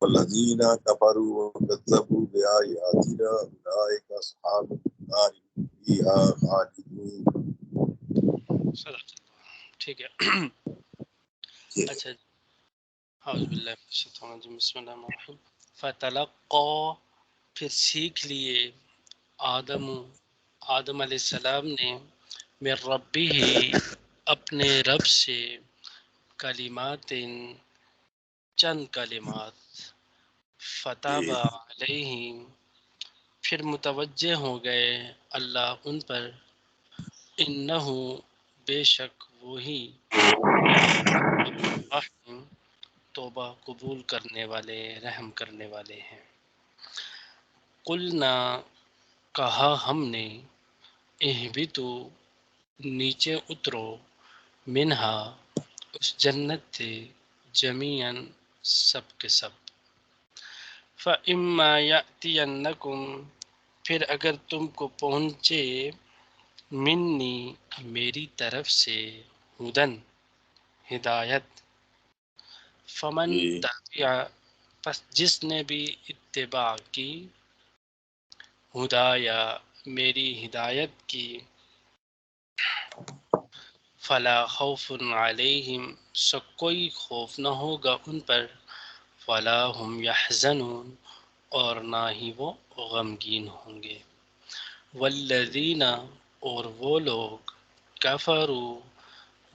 والذین کفروا وکذبوا بآیاتنا اولئک اصحاب النار هم فیہا خالدون. ٹھیک ہے. اچھا، اعوذ باللہ من الشیطان الرجیم، بسم اللہ الرحمن الرحیم. فتلقى، پھر سیکھ لیے آدم علیہ السلام نے من ربہ، اپنے رب سے، کلمات، چند کلمات، فتاب علیہم، پھر متوجہ ہو گئے اللہ ان پر، انہ، بے شک وہی، رحیم، توبہ قبول کرنے والے، رحم کرنے والے ہیں. قلنا، کہا ہم نے، اہبتو، نیچے اترو، منہا، اس جنت سے، جمیعاً، سب کے سب. فَإِمَّا يَأْتِيَنَّكُمْ، پھر اگر تم کو پہنچے، منی، میری طرف سے، ہدن، ہدایت، فمن تبع، پس جس نے بھی اتباع کی، ہدایا، میری ہدایت کی، فلا خوف علیہم، سو کوئی خوف نہ ہوگا ان پر، ولا هم یحزنون، اور نہ ہی وہ غمگین ہوں گے. والذین، اور وہ لوگ، کفروا،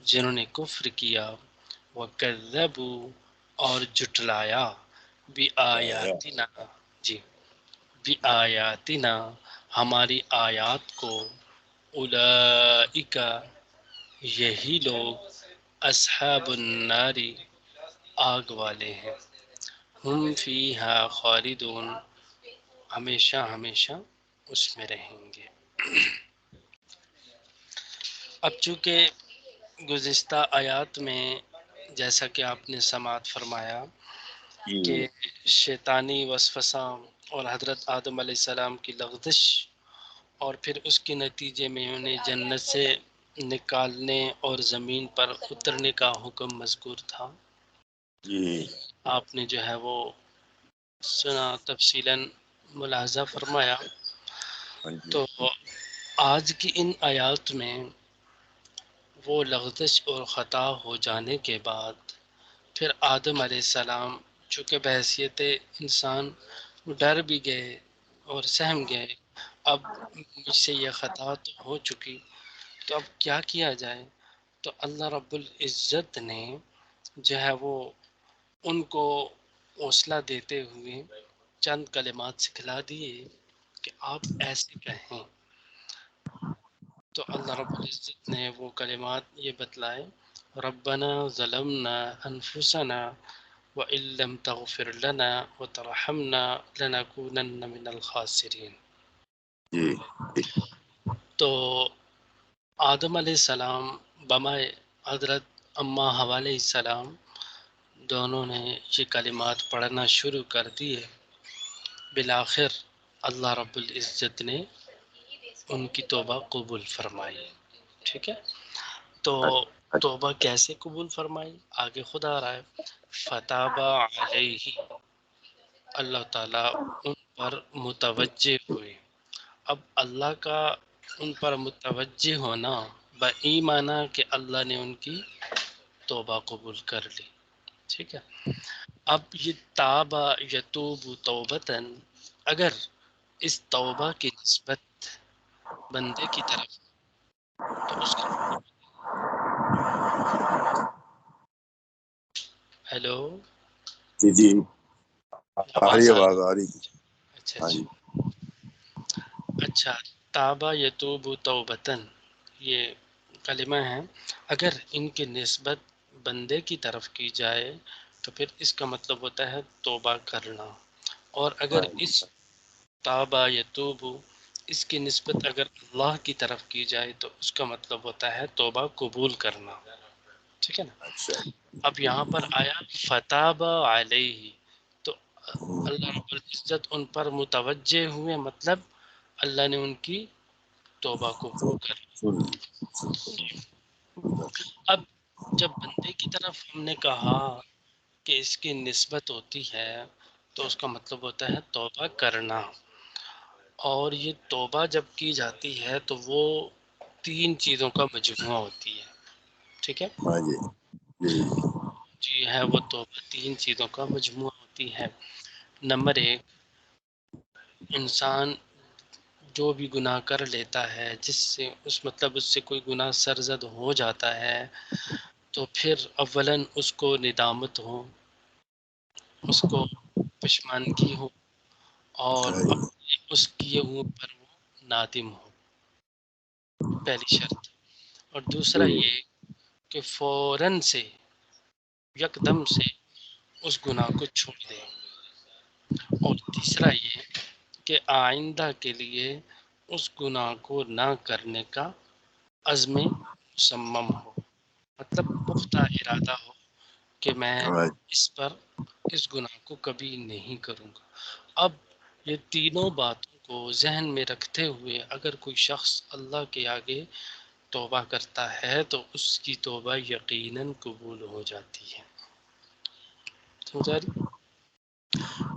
جنہوں نے کفر کیا، وکذبوا، اور جھٹلایا، بآیاتنا، جی، بآیاتنا، ہماری آیات کو، اولئک، یہی لوگ، اصحاب النار، آگ والے ہیں، ہم فیہا خالدون، ہمیشہ ہمیشہ اس میں رہیں گے. اب چونکہ گزشتہ آیات میں جیسا کہ آپ نے سماعت فرمایا کہ شیطانی وسوسہ اور حضرت آدم علیہ السلام کی لغزش، اور پھر اس کے نتیجے میں انہیں جنت سے نکالنے اور زمین پر اترنے کا حکم مذکور تھا. آپ نے جو ہے وہ سنا، تفصیلاً ملاحظہ فرمایا. تو آج کی ان آیات میں وہ لغزش اور خطا ہو جانے کے بعد پھر آدم علیہ السلام چونکہ بحیثیت انسان ڈر بھی گئے اور سہم گئے، اب مجھ سے یہ خطا تو ہو چکی، تو اب کیا کیا جائے؟ تو اللہ رب العزت نے جو ہے وہ ان کو حوصلہ دیتے ہوئے چند کلمات سکھلا دیے کہ آپ ایسے کہیں. تو اللہ رب العزت نے وہ کلمات یہ بتلائے، ربنا ظلمنا انفسنا وَإِن لَّمْ تَغْفِرْ لَنَا وَتَرْحَمْنَا لَنَكُونَنَّ مِنَ الْخَاسِرِينَ. تو آدم علیہ السلام بمائے حضرت اماں حوا علیہ السلام دونوں نے یہ کلمات پڑھنا شروع کر دیے. بالآخر اللہ رب العزت نے ان کی توبہ قبول فرمائی. ٹھیک ہے، تو توبہ کیسے قبول فرمائی آگے خود آ رہا ہے. فتاب علیہ، اللہ تعالیٰ ان پر متوجہ ہوئے. اب اللہ کا ان پر متوجہ ہونا بایمانہ کہ اللہ نے ان کی توبہ قبول کر لی. ٹھیک ہے، اب یہ تابہ یتوب توبتاً، اگر اس توبہ کی نسبت بندے کی طرف تو اس کا ہیلو، جی آ رہی آواز آ آواز رہی؟ آ رہی. اچھا اچھا اچھا. تابہ یتوب توبتاً، یہ کلمہ ہیں، اگر ان کی نسبت بندے کی طرف کی جائے تو پھر اس کا مطلب ہوتا ہے توبہ کرنا. اور اگر اس تابہ یتوب اس کی نسبت اگر اللہ کی طرف کی جائے تو اس کا مطلب ہوتا ہے توبہ قبول کرنا. ٹھیک ہے نا. اب یہاں پر آیا فتاب علیہ، تو اللہ رب العزت ان پر متوجہ ہوئے، مطلب اللہ نے ان کی توبہ قبول کر لی. اب جب بندے کی طرف ہم نے کہا کہ اس کی نسبت ہوتی ہے تو اس کا مطلب ہوتا ہے توبہ کرنا. اور یہ توبہ جب کی جاتی ہے تو وہ 3 چیزوں کا مجموعہ ہوتی ہے. ٹھیک ہے ہاں جی جی جی ہے وہ توبہ 3 چیزوں کا مجموعہ ہوتی ہے. نمبر 1، انسان جو بھی گناہ کر لیتا ہے، جس سے اس سے کوئی گناہ سرزد ہو جاتا ہے، تو پھر اولاً اس کو ندامت ہو، اس کو پشماندگی ہو، اور ہاں جی اپنے اس کیے ہوئے پر وہ نادم ہو. پہلی شرط. اور دوسرا جی یہ کہ فوراً سے یکدم سے اس گناہ کو چھوڑ دے. اور تیسرا یہ کہ آئندہ کے لیے اس گناہ کو نہ کرنے کا عزم مصمم ہو، مطلب پختہ ارادہ ہو کہ میں ہاں اس گناہ کو کبھی نہیں کروں گا. اب یہ تینوں باتوں کو ذہن میں رکھتے ہوئے اگر کوئی شخص اللہ کے آگے توبہ کرتا ہے تو اس کی توبہ یقیناً قبول ہو جاتی ہے. سمجھا رہی؟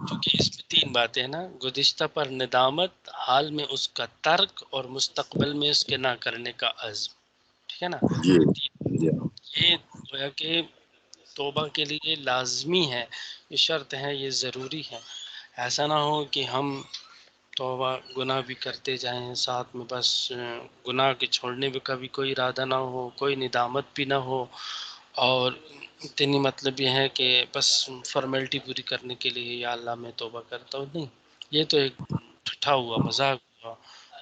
کیونکہ اس میں 3 باتیں ہیں نا، گزشتہ پر ندامت، حال میں اس کا ترک، اور مستقبل میں اس کے نہ کرنے کا عزم. ٹھیک ہے نا؟ جی جی یہ گویا کہ توبہ کے لیے لازمی ہے، یہ شرط ہے، یہ ضروری ہے. ایسا نہ ہو کہ ہم توبہ گناہ بھی کرتے جائیں، ساتھ میں بس گناہ کے چھوڑنے کا بھی کوئی ارادہ نہ ہو، کوئی ندامت بھی نہ ہو، اور اتنی مطلب یہ ہے کہ بس فارمیلٹی پوری کرنے کے لیے یا اللہ میں توبہ کرتا ہوں. نہیں، یہ تو ایک ٹھٹھا ہوا، مذاق ہوا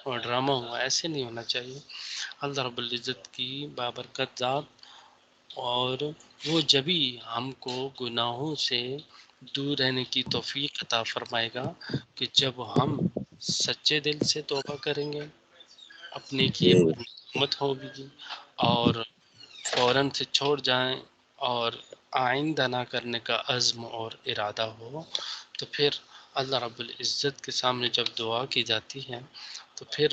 اور ڈرامہ ہوا. ایسے نہیں ہونا چاہیے. اللہ رب العزت کی بابرکت ذات، اور وہ جبھی ہم کو گناہوں سے دور رہنے کی توفیق عطا فرمائے گا کہ جب ہم سچے دل سے توبہ کریں گے، اپنے کیے جی پر ندامت ہوگی، اور فوراً سے چھوڑ جائیں، اور آئندہ نہ کرنے کا عزم اور ارادہ ہو، تو پھر اللہ رب العزت کے سامنے جب دعا کی جاتی ہے تو پھر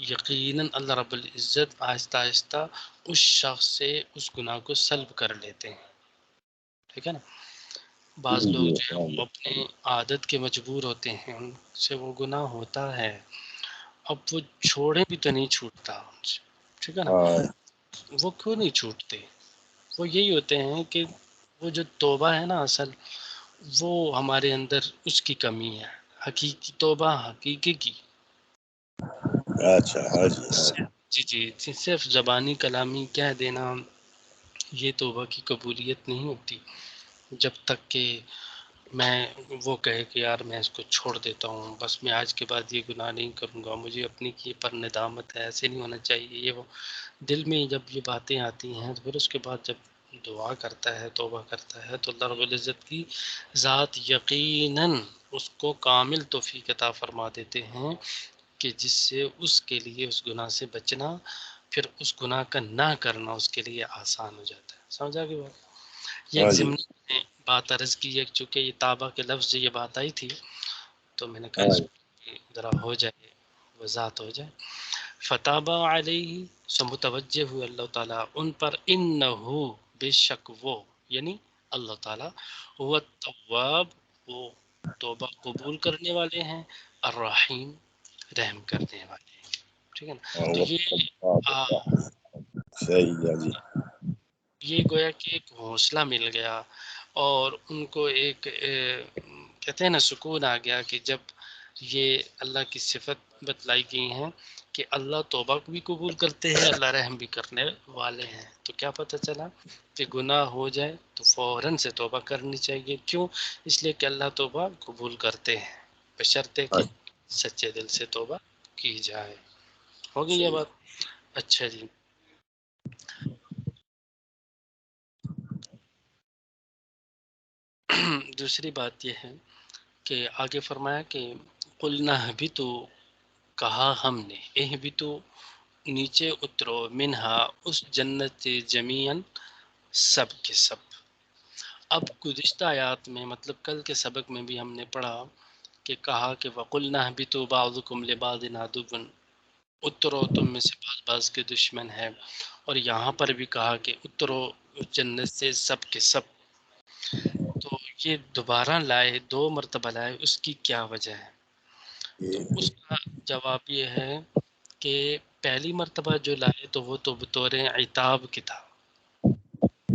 یقیناً اللہ رب العزت آہستہ آہستہ اس شخص سے اس گناہ کو سلب کر لیتے ہیں. ٹھیک ہے نا؟ بعض جی لوگ جی جو ہے وہ اپنے عادت کے مجبور ہوتے ہیں، ان سے وہ گناہ ہوتا ہے، اب وہ چھوڑے بھی تو نہیں چھوٹتا ان سے. ٹھیک ہے نا؟ ہاں وہ کیوں نہیں چھوٹتے؟ وہ یہی ہوتے ہیں کہ وہ جو توبہ ہے نا اصل، وہ ہمارے اندر اس کی کمی ہے. حقیقی توبہ حقیقی کی، اچھا ہاں جی ہاں جی صرف زبانی کلامی کہہ دینا یہ توبہ کی قبولیت نہیں ہوتی. جب تک کہ میں وہ کہے کہ یار میں اس کو چھوڑ دیتا ہوں، بس میں آج کے بعد یہ گناہ نہیں کروں گا، مجھے اپنی کی پر ندامت ہے. ایسے نہیں ہونا چاہیے. یہ وہ دل میں جب یہ باتیں آتی ہیں تو پھر اس کے بعد جب دعا کرتا ہے، توبہ کرتا ہے، تو اللہ رب العزت کی ذات یقیناً اس کو کامل توفیق عطا فرما دیتے ہیں کہ جس سے اس کے لیے اس گناہ سے بچنا، پھر اس گناہ کا نہ کرنا اس کے لیے آسان ہو جاتا ہے. سمجھا کہ بات؟ یہ ایک ہاں جی ضمن میں بات عرض کی ہے، چونکہ یہ تابہ کے لفظ یہ بات آئی تھی تو میں نے کہا ہاں اس ذرا ہو جائے، وضاحت ہو جائے. فتابہ علیہ، سو متوجہ ہوئے اللہ تعالیٰ ان پر، انہو بے شک وہ، یعنی اللہ تعالیٰ، وہ التواب، وہ توبہ قبول کرنے والے ہیں، الرحیم، رحم کرنے والے ہیں. ٹھیک ہے نا؟ تو صحیح ہے جی یہ گویا کہ ایک حوصلہ مل گیا، اور ان کو ایک کہتے ہیں نا سکون آ گیا کہ جب یہ اللہ کی صفت بتلائی گئی ہیں کہ اللہ توبہ کو بھی قبول کرتے ہیں، اللہ رحم بھی کرنے والے ہیں. تو کیا پتہ چلا کہ گناہ ہو جائے تو فوراً سے توبہ کرنی چاہیے. کیوں؟ اس لیے کہ اللہ توبہ قبول کرتے ہیں، بشرطے کہ سچے دل سے توبہ کی جائے. ہو گئی یہ صحیح بات؟ اچھا جی. دوسری بات یہ ہے کہ آگے فرمایا کہ قلنا اہبطوا، کہا ہم نے، اہبطوا، نیچے اترو، منہا، اس جنت سے، جمیعاً، سب کے سب. اب گزشتہ آیات میں، مطلب کل کے سبق میں بھی ہم نے پڑھا کہ کہا کہ وَقُلْنَا اهْبِطُوا بَعْضُكُمْ لِبَعْضٍ عَدُوٌّ، اترو تم میں سے بعض کے دشمن ہے. اور یہاں پر بھی کہا کہ اترو اس جنت سے، سب کے سب. تو یہ دوبارہ لائے، 2 مرتبہ لائے، اس کی کیا وجہ ہے؟ تو اس کا جواب یہ ہے کہ پہلی مرتبہ جو لائے تو وہ تو بطور عتاب کی تھا،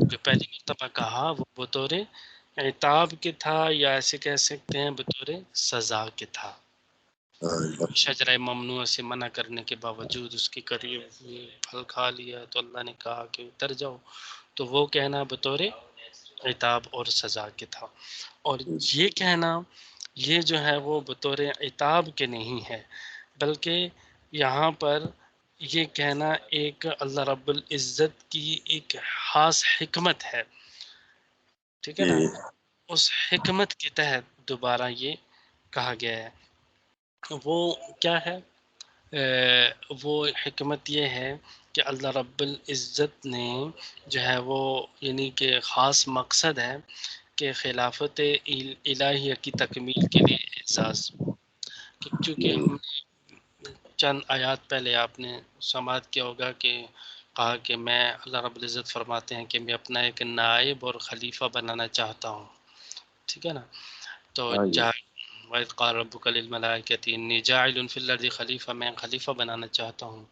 جو پہلی مرتبہ کہا وہ بطور عتاب کے تھا، یا ایسے کہہ سکتے ہیں بطور سزا کے تھا۔ شجرہ ممنوع سے منع کرنے کے باوجود اس کے قریب پھل کھا لیا تو اللہ نے کہا کہ اتر جاؤ، تو وہ کہنا بطور عتاب اور سزا کے تھا، اور یہ کہنا یہ جو ہے وہ بطور عتاب کے نہیں ہے، بلکہ یہاں پر یہ کہنا ایک اللہ رب العزت کی ایک خاص حکمت ہے، ٹھیک ہے نا؟ اس حکمت کے تحت دوبارہ یہ کہا گیا ہے۔ وہ کیا ہے؟ وہ حکمت یہ ہے کہ اللہ رب العزت نے جو ہے وہ یعنی کہ خاص مقصد ہے کہ خلافت الہیہ کی تکمیل کے لیے اعزاز، چونکہ ہم چند آیات پہلے آپ نے سماعت کیا ہوگا کہ کہا کہ میں اللہ رب العزت فرماتے ہیں کہ میں اپنا ایک نائب اور خلیفہ بنانا چاہتا ہوں، ٹھیک ہے نا؟ تو وَإِذْ قَالَ رَبُّكَ لِلْمَلَائِكَةِ إِنِّي جَاعِلٌ فِي الْأَرْضِ خلیفہ، میں خلیفہ بنانا چاہتا ہوں۔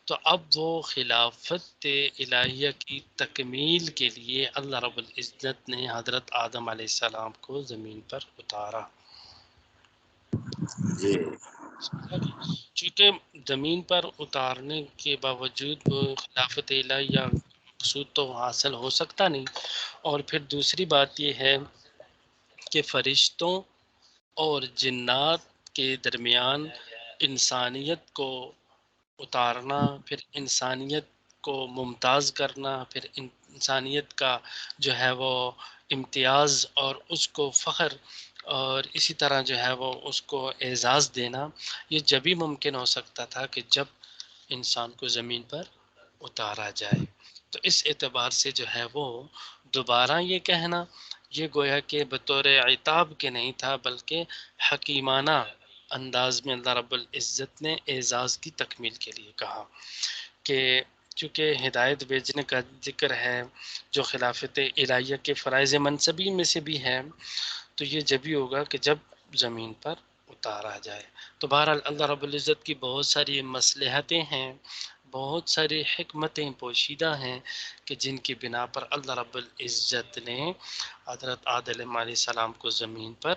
تو اب وہ خلافت الہیہ کی تکمیل کے لیے اللہ رب العزت نے حضرت آدم علیہ السلام کو زمین پر اتارا، چونکہ زمین پر اتارنے کے باوجود وہ خلافت الہیہ مقصود تو حاصل ہو سکتا نہیں، اور پھر دوسری بات یہ ہے کہ فرشتوں اور جنات کے درمیان انسانیت کو اتارنا، پھر انسانیت کو ممتاز کرنا، پھر انسانیت کا جو ہے وہ امتیاز اور اس کو فخر، اور اسی طرح جو ہے وہ اس کو اعزاز دینا، یہ جبھی ممکن ہو سکتا تھا کہ جب انسان کو زمین پر اتارا جائے۔ تو اس اعتبار سے جو ہے وہ دوبارہ یہ کہنا یہ گویا کہ بطور عتاب کے نہیں تھا، بلکہ حکیمانہ انداز میں اللہ رب العزت نے اعزاز کی تکمیل کے لیے کہا کہ چونکہ ہدایت بھیجنے کا ذکر ہے جو خلافت الہیہ کے فرائض منصبی میں سے بھی ہے، تو یہ جبھی ہوگا کہ جب زمین پر اتارا جائے۔ تو بہرحال اللہ رب العزت کی بہت ساری مصلحتیں ہیں، بہت ساری حکمتیں پوشیدہ ہیں کہ جن کی بنا پر اللہ رب العزت نے حضرت آدم علیہ السلام کو زمین پر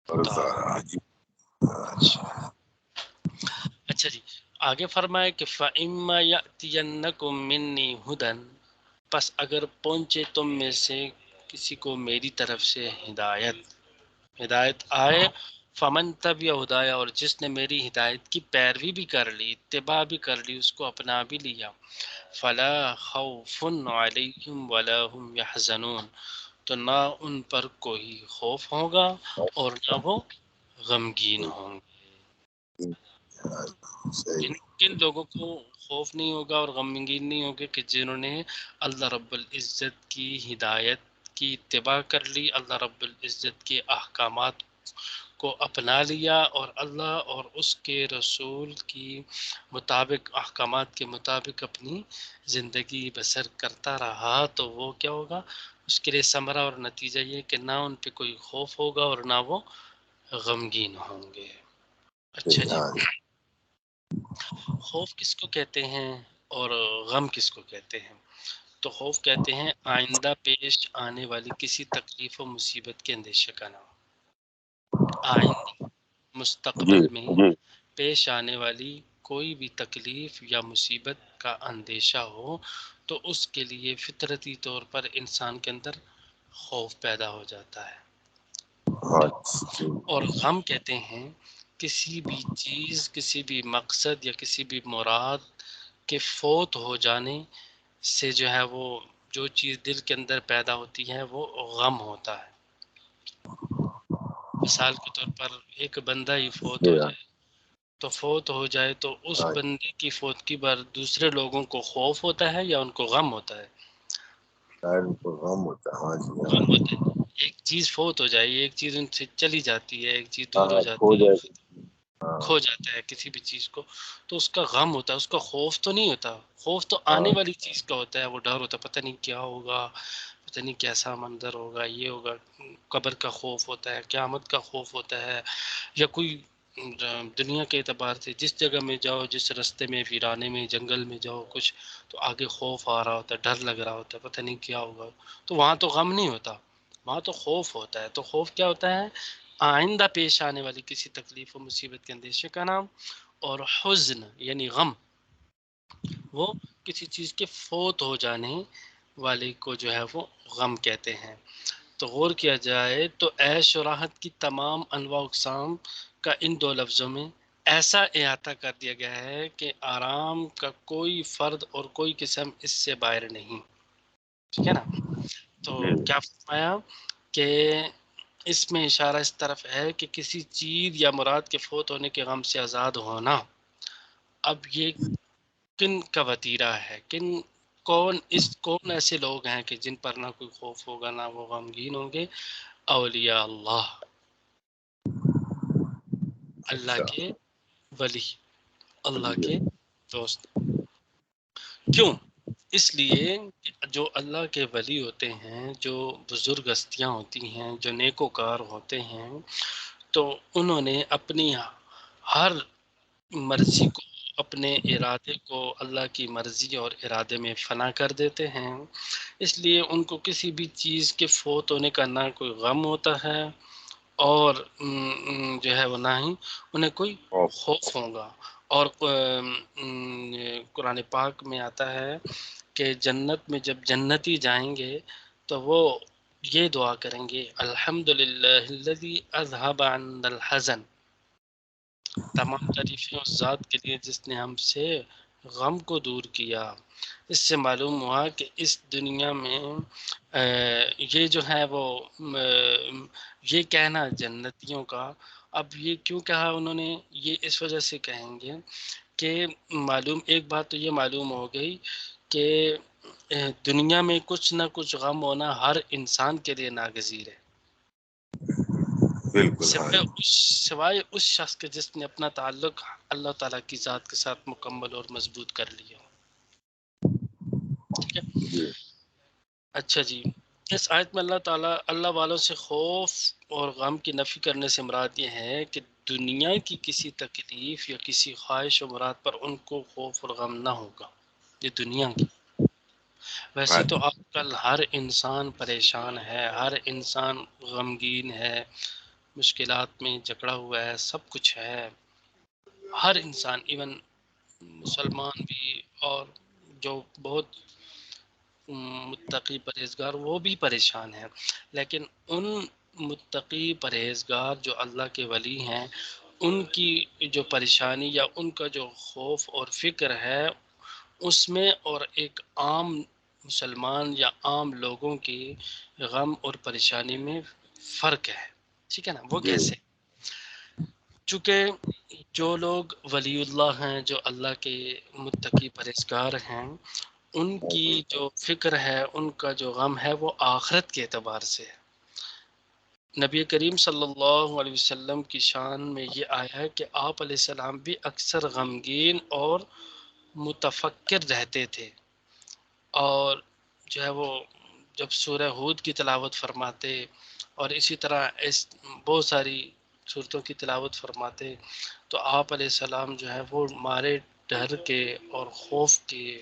اتارا۔ اچھا جی، آگے فرمائے کہ فَإِمَّا يَأْتِيَنَّكُم مِّنِّي هُدًى، پس اگر پہنچے تم میں سے کسی کو میری طرف سے ہدایت آئے، فمن تبع ہدایا، اور جس نے میری ہدایت کی پیروی بھی کر لی، اتباع بھی کر لی، اس کو اپنا بھی لیا، فلا خوف علیہم ولا هم يحزنون، تو نہ ان پر کوئی خوف ہوگا اور نہ وہ غمگین ہوں گے۔ کن لوگوں کو خوف نہیں ہوگا اور غمگین نہیں ہوگے؟ کہ جنہوں نے اللہ رب العزت کی ہدایت کی اتباع کر لی، اللہ رب العزت کے احکامات کو اپنا لیا، اور اللہ اور اس کے رسول کی مطابق احکامات کے مطابق اپنی زندگی بسر کرتا رہا، تو وہ کیا ہوگا؟ اس کے لیے ثمرہ اور نتیجہ یہ کہ نہ ان پہ کوئی خوف ہوگا اور نہ وہ غمگین ہوں گے۔ اچھا جی، خوف کس کو کہتے ہیں اور غم کس کو کہتے ہیں؟ تو خوف کہتے ہیں آئندہ پیش آنے والی کسی تکلیف و مصیبت کے اندیشے کا نام۔ آئندہ مستقبل میں پیش آنے والی کوئی بھی تکلیف یا مصیبت کا اندیشہ ہو تو اس کے لیے فطرتی طور پر انسان کے اندر خوف پیدا ہو جاتا ہے۔ اور غم کہتے ہیں کسی بھی چیز، کسی بھی مقصد یا کسی بھی مراد کے فوت ہو جانے سے جو ہے وہ جو چیز دل کے اندر پیدا ہوتی ہے وہ غم ہوتا ہے۔ مثال کے طور پر ایک بندہ ہی فوت ہو جائے تو اس بندے کی فوتگی پر دوسرے لوگوں کو خوف ہوتا ہے یا ان کو غم ہوتا ہے؟ غم ہوتا ہے۔ ایک چیز فوت ہو جائے، ایک چیز ان سے چلی جاتی ہے، ایک چیز دور ہو جاتی ہے، کھو جاتا ہے کسی بھی چیز کو، تو اس کا غم ہوتا ہے، اس کا خوف تو نہیں ہوتا۔ خوف تو آنے والی چیز کا ہوتا ہے، وہ ڈر ہوتا ہے پتہ نہیں کیا ہوگا، پتہ نہیں کیسا منظر ہوگا، یہ ہوگا، قبر کا خوف ہوتا ہے، قیامت کا خوف ہوتا ہے، یا کوئی دنیا کے اعتبار سے جس جگہ میں جاؤ، جس رستے میں، ویرانے میں، جنگل میں جاؤ کچھ، تو آگے خوف آ رہا ہوتا ہے، ڈر لگ رہا ہوتا ہے، پتہ نہیں کیا ہوگا. تو وہاں تو غم نہیں ہوتا، وہاں تو خوف ہوتا ہے. تو خوف کیا ہوتا ہے؟ آئندہ پیش آنے والی کسی تکلیف و مصیبت کے اندیشے کا نام. اور حزن یعنی غم، وہ کسی چیز کے فوت ہو جانے والے کو جو ہے وہ غم کہتے ہیں. تو غور کیا جائے تو عیش و راحت کی تمام انواع و اقسام کا ان دو لفظوں میں ایسا احاطہ کر دیا گیا ہے کہ آرام کا کوئی فرد اور کوئی قسم اس سے باہر نہیں. ٹھیک ہے نا؟ تو کیا فرمایا کہ اس میں اشارہ اس طرف ہے کہ کسی چیز یا مراد کے فوت ہونے کے غم سے آزاد ہونا. اب یہ کن کا وتیرہ ہے؟ کون ایسے لوگ ہیں کہ جن پر نہ کوئی خوف ہوگا، نہ وہ غمگین ہوں گے؟ اولیاء اللہ، اللہ کے ولی، اللہ کے دوست. کیوں؟ اس لیے کہ جو اللہ کے ولی ہوتے ہیں، جو بزرگ ہستیاں ہوتی ہیں، جو نیکوکار ہوتے ہیں، تو انہوں نے اپنی ہر مرضی کو، اپنے ارادے کو اللہ کی مرضی اور ارادے میں فنا کر دیتے ہیں. اس لیے ان کو کسی بھی چیز کے فوت ہونے کا نہ کوئی غم ہوتا ہے، اور جو ہے وہ نہ ہی انہیں کوئی خوف ہوگا. اور قرآن پاک میں آتا ہے کہ جنت میں جب جنتی جائیں گے تو وہ یہ دعا کریں گے، الحمدللہ الذی اذھب عنا الحزن. تمام تعریفیں اس ذات کے لیے جس نے ہم سے غم کو دور کیا. اس سے معلوم ہوا کہ اس دنیا میں یہ جو ہے وہ یہ کہنا جنتیوں کا، اب یہ کیوں کہا انہوں نے؟ یہ اس وجہ سے کہیں گے کہ ایک بات تو یہ معلوم ہو گئی کہ دنیا میں کچھ نہ کچھ غم ہونا ہر انسان کے لیے ناگزیر ہے، بالکل. سوائے اس شخص کے جس نے اپنا تعلق اللہ تعالیٰ کی ذات کے ساتھ مکمل اور مضبوط کر لیا. ٹھیک ہے؟ اچھا جی، اس آیت میں اللہ تعالیٰ اللہ والوں سے خوف اور غم کی نفی کرنے سے مراد یہ ہے کہ دنیا کی کسی تکلیف یا کسی خواہش و مراد پر ان کو خوف اور غم نہ ہوگا. یہ دنیا کی. ویسے تو آج کل ہر انسان پریشان ہے، ہر انسان غمگین ہے، مشکلات میں جکڑا ہوا ہے، سب کچھ ہے. ہر انسان، ایون مسلمان بھی، اور جو بہت متقی پرہیزگار، وہ بھی پریشان ہیں. لیکن ان متقی پرہیزگار جو اللہ کے ولی ہیں، ان کی جو پریشانی یا ان کا جو خوف اور فکر ہے، اس میں اور ایک عام مسلمان یا عام لوگوں کی غم اور پریشانی میں فرق ہے. ٹھیک ہے نا؟ وہ کیسے؟ چونکہ جو لوگ ولی اللہ ہیں، جو اللہ کے متقی پرہیزگار ہیں، ان کی جو فکر ہے، ان کا جو غم ہے، وہ آخرت کے اعتبار سے ہے. نبی کریم صلی اللہ علیہ وسلم کی شان میں یہ آیا ہے کہ آپ علیہ السلام بھی اکثر غمگین اور متفکر رہتے تھے، اور جو ہے وہ جب سورہ ہود کی تلاوت فرماتے، اور اسی طرح بہت ساری صورتوں کی تلاوت فرماتے، تو آپ علیہ السلام جو ہے وہ مارے ڈر کے اور خوف کے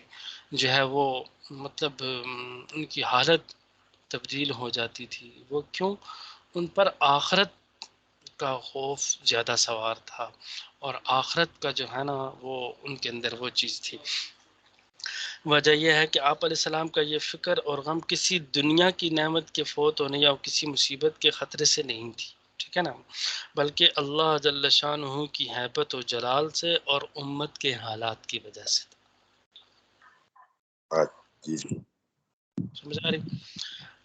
جو ہے وہ مطلب ان کی حالت تبدیل ہو جاتی تھی. وہ کیوں؟ ان پر آخرت کا خوف زیادہ سوار تھا، اور آخرت کا جو ہے نا وہ ان کے اندر وہ چیز تھی. وجہ یہ ہے کہ آپ علیہ السلام کا یہ فکر اور غم کسی دنیا کی نعمت کے فوت ہونے یا کسی مصیبت کے خطرے سے نہیں تھی. ٹھیک ہے نا؟ بلکہ اللہ جل شانہ کی ہیبت و جلال سے اور امت کے حالات کی وجہ سے. سمجھ آ رہی؟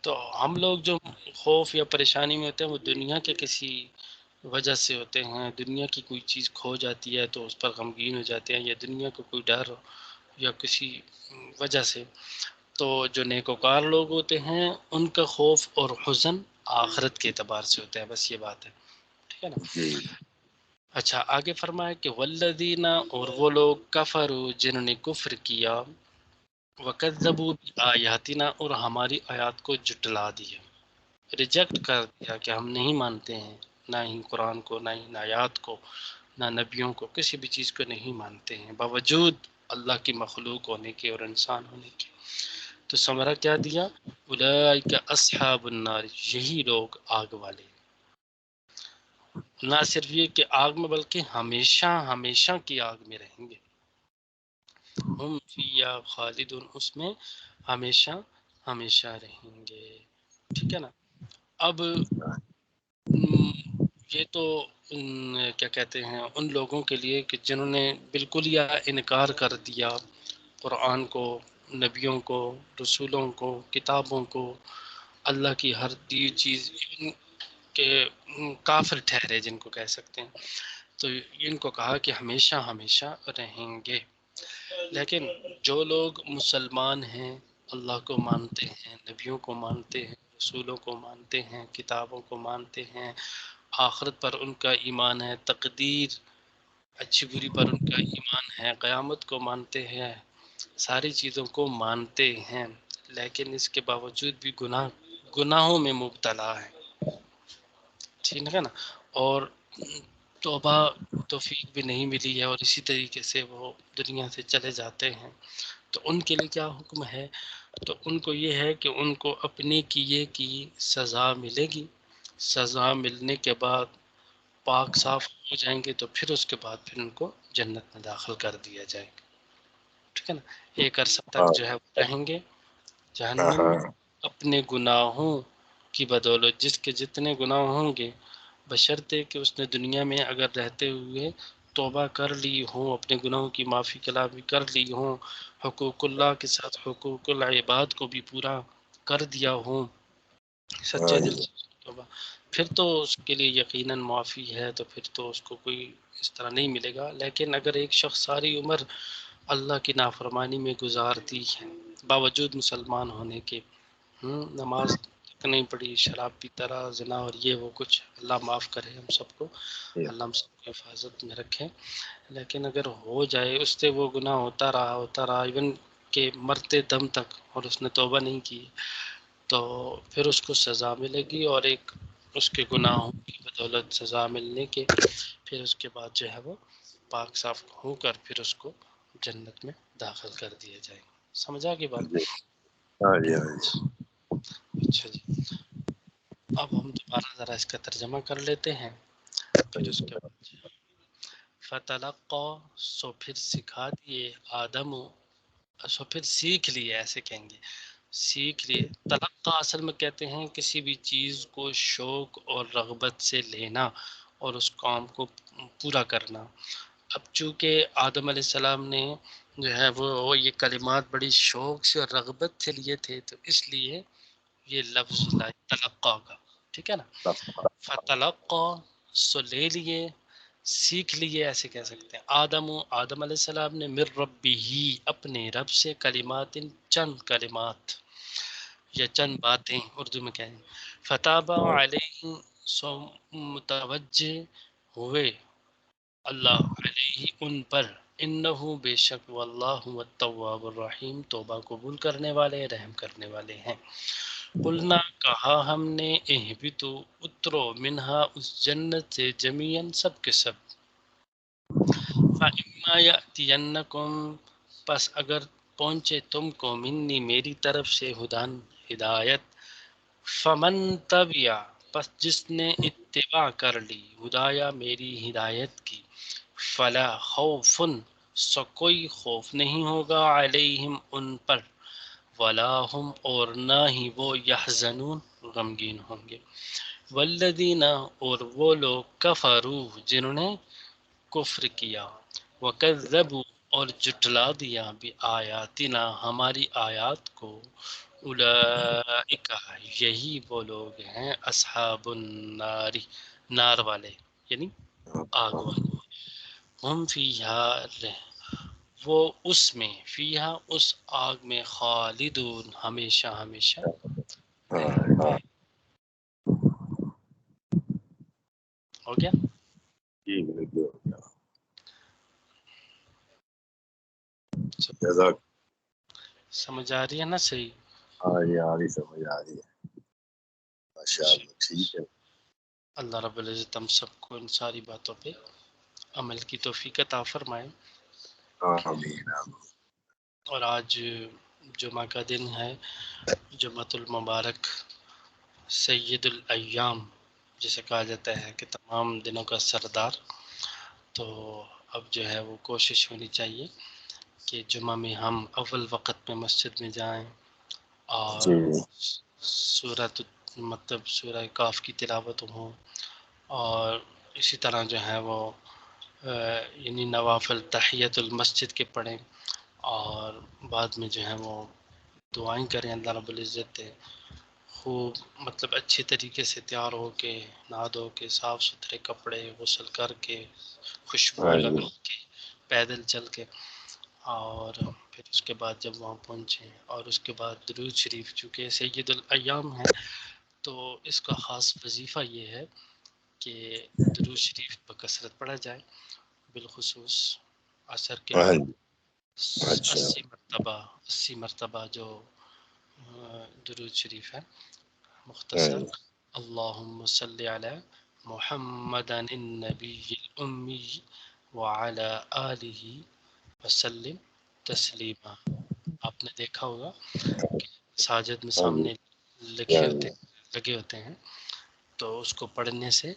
تو ہم لوگ جو خوف یا پریشانی میں ہوتے ہیں، وہ دنیا کے کسی وجہ سے ہوتے ہیں. دنیا کی کوئی چیز کھو جاتی ہے تو اس پر غمگین ہو جاتے ہیں، یا دنیا کو کوئی ڈر یا کسی وجہ سے. تو جو نیکوکار لوگ ہوتے ہیں، ان کا خوف اور حزن آخرت کے اعتبار سے ہوتا ہے. بس یہ بات ہے. ٹھیک ہے نا؟ اچھا، آگے فرمایا کہ والذین، اور وہ لوگ کفروا، جنہوں نے کفر کیا، وَكَذَّبُوا بِآيَاتِنَا، اور ہماری آیات کو جھٹلا دیا، ریجیکٹ کر دیا کہ ہم نہیں مانتے ہیں، نہ ہی قرآن کو، نہ ہی آیات کو، نہ نبیوں کو، کسی بھی چیز کو نہیں مانتے ہیں باوجود اللہ کی مخلوق ہونے کے اور انسان ہونے کے۔ تو ثمرہ کیا دیا؟ اولئک اصحاب النار، یہی لوگ آگ والے، نہ صرف یہ کہ آگ میں بلکہ ہمیشہ ہمیشہ کی آگ میں رہیں گے، ہم فیہا خالدون، اس میں ہمیشہ ہمیشہ رہیں گے، ٹھیک ہے نا۔ اب یہ تو کیا کہتے ہیں ان لوگوں کے لیے کہ جنہوں نے بالکل یا انکار کر دیا قرآن کو، نبیوں کو، رسولوں کو، کتابوں کو، اللہ کی ہر دی چیز کے کافر ٹھہرے جن کو کہہ سکتے ہیں، تو ان کو کہا کہ ہمیشہ ہمیشہ رہیں گے۔ لیکن جو لوگ مسلمان ہیں، اللہ کو مانتے ہیں، نبیوں کو مانتے ہیں، رسولوں کو مانتے ہیں، کتابوں کو مانتے ہیں، آخرت پر ان کا ایمان ہے، تقدیر اچھی بری پر ان کا ایمان ہے، قیامت کو مانتے ہیں، ساری چیزوں کو مانتے ہیں، لیکن اس کے باوجود بھی گناہوں میں مبتلا ہے، ٹھیک ہے نا، اور توبہ توفیق بھی نہیں ملی ہے، اور اسی طریقے سے وہ دنیا سے چلے جاتے ہیں، تو ان کے لیے کیا حکم ہے؟ تو ان کو یہ ہے کہ ان کو اپنے کیے کی سزا ملے گی، سزا ملنے کے بعد پاک صاف ہو جائیں گے، تو پھر اس کے بعد پھر ان کو جنت میں داخل کر دیا جائے گا، ٹھیک ہے نا۔ ایک عرصہ تک جو ہے وہ رہیں گے جہنم میں اپنے گناہوں کی بدولت، جس کے جتنے گناہ ہوں گے، بشرطے کہ اس نے دنیا میں اگر رہتے ہوئے توبہ کر لی ہوں، اپنے گناہوں کی معافی کلام کر لی ہوں، حقوق اللہ کے ساتھ حقوق العباد کو بھی پورا کر دیا ہوں، سچے دل سے توبہ، پھر تو اس کے لیے یقیناً معافی ہے، تو پھر تو اس کو کوئی اس طرح نہیں ملے گا۔ لیکن اگر ایک شخص ساری عمر اللہ کی نافرمانی میں گزارتی ہے باوجود مسلمان ہونے کے، نماز تک نہیں پڑھی، شراب پیتا رہا، زنا اور یہ وہ کچھ، اللہ معاف کرے ہم سب کو، اللہ ہم سب کو حفاظت میں رکھے، لیکن اگر ہو جائے اس سے وہ گناہ ہوتا رہا ایون کہ مرتے دم تک، اور اس نے توبہ نہیں کی، تو پھر اس کو سزا ملے گی، اور ایک اس کے گناہوں کی بدولت سزا ملنے کے پھر اس کے بعد جو ہے وہ پاک صاف ہو کر پھر اس کو جنت میں داخل کر دیا جائے گا۔ سمجھا کی بات؟ اچھا جی، اب ہم دوبارہ ذرا اس کا ترجمہ کر لیتے ہیں، پھر اس کے بعد فتلقا، سو پھر سکھا دیے، آدم، سو پھر سیکھ لیے، ایسے کہیں گے، سیکھ لیے۔ تلقا اصل میں کہتے ہیں کسی بھی چیز کو شوق اور رغبت سے لینا اور اس کام کو پورا کرنا۔ اب چونکہ آدم علیہ السلام نے جو ہے وہ یہ کلمات بڑی شوق سے اور رغبت سے لیے تھے، تو اس لیے یہ لفظ لائے تلقا کا، ٹھیک ہے نا۔ فتلقا، سو لے لیے، سیکھ لیے، ایسے کہہ سکتے ہیں۔ آدم علیہ السلام نے من ربہ، اپنے رب سے، کلمات، چند کلمات یا چند باتیں اردو میں کہیں، فتاب علیہ، سو متوجہ ہوئے اللہ علیہ ان پر، انہو بے شک، واللہ التواب الرحیم، توبہ قبول کرنے والے، رحم کرنے والے ہیں۔ قلنا، کہا ہم نے، اہبتو، اترو، منہا، اس جنت سے، جمیعاً، سب کے سب، فَإِمَّا يَأْتِيَنَّكُمْ، پس اگر پہنچے تم کو، منی، میری طرف سے، ہدان، ہدایت، فمن تبع، پس جس نے اتباع کر لی، ہدایا، میری ہدایت کی، فلا خوف، سو کوئی خوف نہیں ہوگا، علیہم، ان پر، ولا ہم، اور نہ ہی وہ، یحزنون، غمگین ہوں گے۔ والذین، اور وہ لوگ، کفروا، جنہوں نے کفر کیا، وکذبوا، اور جٹلا دیا، بآیاتنا، ہماری آیات کو، اولئک، یہی وہ لوگ ہیں، اصحاب النار، نار والے، یعنی آگ والے، ہم فیہا، وہ اس میں، فیہا، اس آگ میں، خالدون، ہمیشہ ہمیشہ رہیں گے۔ ہو گیا؟ جی بالکل ہو گیا۔ چلو، جزاک سمجھ آ رہی ہے نا صحیح؟ ہاں جی آ رہی سمجھ آ رہی ہے ماشاء اللہ ٹھیک ہے اللہ رب العزت ہم سب کو ان ساری باتوں پہ عمل کی توفیق عطا فرمائے. آمین آمین اور آج جمعہ کا دن ہے، جمعۃ المبارک، سید الایام جسے کہا جاتا ہے کہ تمام دنوں کا سردار. تو اب جو ہے وہ کوشش ہونی چاہیے کہ جمعہ میں ہم اول وقت میں مسجد میں جائیں اور جی سورۃ مطلب سورہ کاف کی تلاوت ہو، اور اسی طرح جو ہے وہ یعنی نوافل تحیت المسجد کے پڑھیں، اور بعد میں جو ہے وہ دعائیں کریں. اللہ رب العزت خوب مطلب اچھی طریقے سے تیار ہو کے، نہا دھو کے، صاف ستھرے کپڑے غسل کر کے، خوشبو ہاں جی لگا کے، پیدل چل کے، اور پھر اس کے بعد جب وہاں پہنچیں اور اس کے بعد درود شریف، چونکہ سید الایام ہے تو اس کا خاص وظیفہ یہ ہے کہ درود شریف بکثرت پڑھا جائے، بالخصوص عصر کے ہاں بعد جی اچھا 80 مرتبہ جو درود شریف ہے ہاں مختصر. جی اللہم صلی علی محمد النبی الامی وعلی آلہ وسلم تسلیما. آپ نے دیکھا ہوگا کہ ساجد میں ہاں جی سامنے ہاں لگے ہوتے ہیں، تو اس کو پڑھنے سے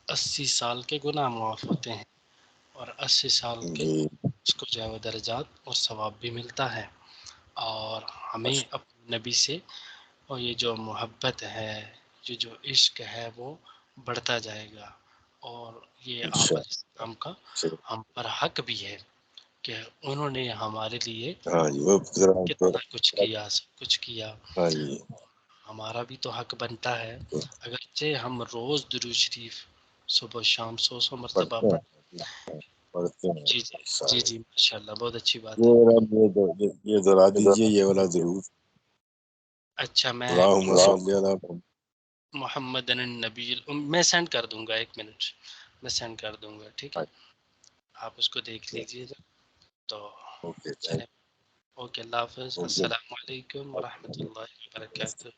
80 سال کے گناہ معاف ہوتے ہیں، اور 80 سال کے جی اس کو جو ہے وہ درجات اور ثواب بھی ملتا ہے. اور ہمیں اپنے نبی سے اور یہ جو محبت ہے، یہ جو عشق ہے، وہ بڑھتا جائے گا. اور یہ آپ اچھا علیہ السلام کا اچھا ہم پر حق بھی ہے کہ انہوں نے ہمارے لیے ہاں جی وہ کتنا کچھ کیا، سب کچھ کیا. ہاں جی ہمارا بھی تو حق بنتا ہے، اگرچہ ہم روز درود شریف صبح شام 100 مرتبہ پڑھتے پڑھ. ہیں پڑھتے ہیں جی جی جی سارے جی ماشاء اللہ، بہت اچھی بات ہے. یہ دہرا دیجیے یہ والا ضرور اچھا میں اللہم صلی علی محمد النبی میں سینڈ کر دوں گا، 1 منٹ میں سینڈ کر دوں گا، ٹھیک ہے؟ محمد آپ اس کو دیکھ لیجیے گا. تو اوکے چلیں، اوکے، اللہ حافظ، اوکے السلام علیکم ورحمۃ اللہ وبرکاتہ.